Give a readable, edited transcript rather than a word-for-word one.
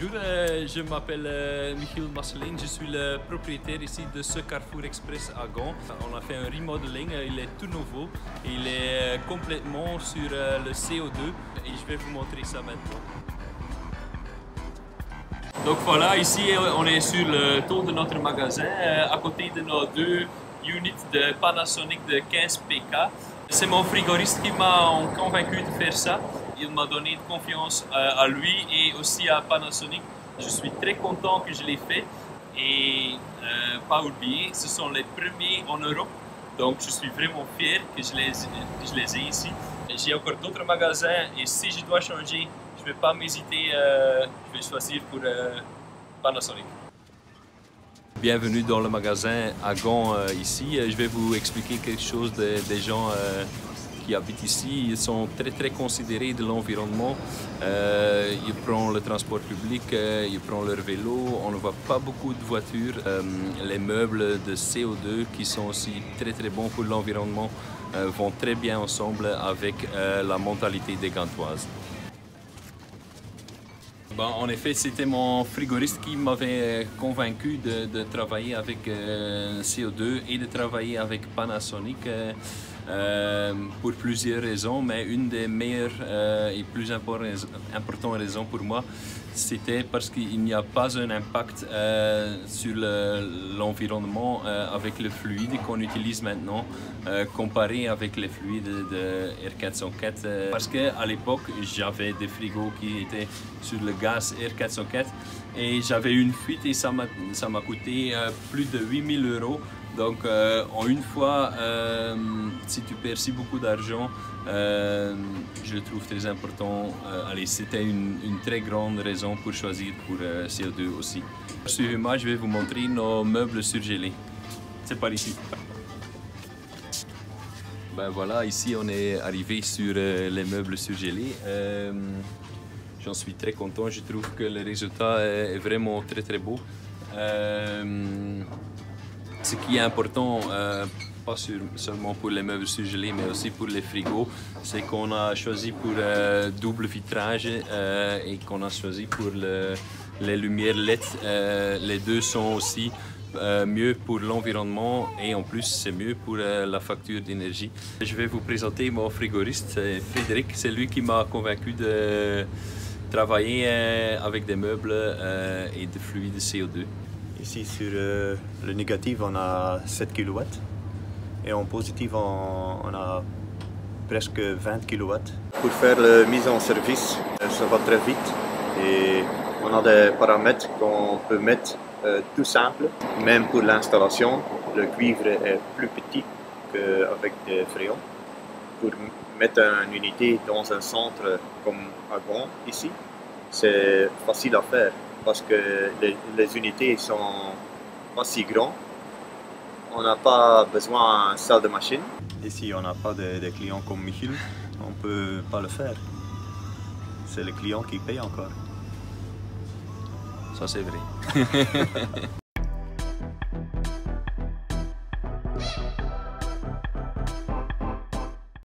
Bonjour, je m'appelle Michiel Masselin, je suis le propriétaire ici de ce Carrefour Express à Gand. On a fait un remodeling, il est tout nouveau, il est complètement sur le CO2 et je vais vous montrer ça maintenant. Donc voilà, ici on est sur le tour de notre magasin, à côté de nos deux units de Panasonic de 15 PK. C'est mon frigoriste qui m'a convaincu de faire ça. Il m'a donné de confiance à lui et aussi à Panasonic. Je suis très content que je l'ai fait et pas oublier, ce sont les premiers en Europe. Donc je suis vraiment fier que je les ai ici. J'ai encore d'autres magasins et si je dois changer, je ne vais pas m'hésiter, je vais choisir pour Panasonic. Bienvenue dans le magasin à Gand ici. Je vais vous expliquer quelque chose des gens qui habitent ici. Ils sont très considérés de l'environnement. Ils prennent le transport public, ils prennent leur vélo. On ne voit pas beaucoup de voitures. Les meubles de CO2 qui sont aussi très bons pour l'environnement vont très bien ensemble avec la mentalité des Gantoises. Bon, en effet, c'était mon frigoriste qui m'avait convaincu de travailler avec CO2 et de travailler avec Panasonic pour plusieurs raisons, mais une des meilleures et plus importantes raisons pour moi, c'était parce qu'il n'y a pas un impact sur l'environnement avec le fluide qu'on utilise maintenant comparé avec les fluides de R404. Parce qu'à l'époque, j'avais des frigos qui étaient sur le gaz R404 et j'avais une fuite et ça m'a coûté plus de 8 000 €. Donc en une fois, si tu perds si beaucoup d'argent, je le trouve très important. Allez, c'était une très grande raison pour choisir pour CO2 aussi. Suivez-moi, je vais vous montrer nos meubles surgelés. C'est par ici. Ben voilà, ici on est arrivé sur les meubles surgelés. J'en suis très content, je trouve que le résultat est vraiment très beau. Ce qui est important, pas seulement pour les meubles surgelés, mais aussi pour les frigos, c'est qu'on a choisi pour double vitrage et qu'on a choisi pour les lumières LED. Les deux sont aussi mieux pour l'environnement et en plus c'est mieux pour la facture d'énergie. Je vais vous présenter mon frigoriste, Frédéric. C'est lui qui m'a convaincu de travailler avec des meubles et de fluides CO2. Ici sur le négatif on a 7 kW et en positif on a presque 20 kW. Pour faire la mise en service, ça va très vite et on a des paramètres qu'on peut mettre tout simple. Même pour l'installation, le cuivre est plus petit qu'avec des fréons. Pour mettre une unité dans un centre comme à Gand ici, c'est facile à faire parce que les unités sont pas si grandes. On n'a pas besoin d'une salle de machine. Ici, on n'a pas de clients comme Michiel, on ne peut pas le faire. C'est le client qui paye encore. Ça c'est vrai.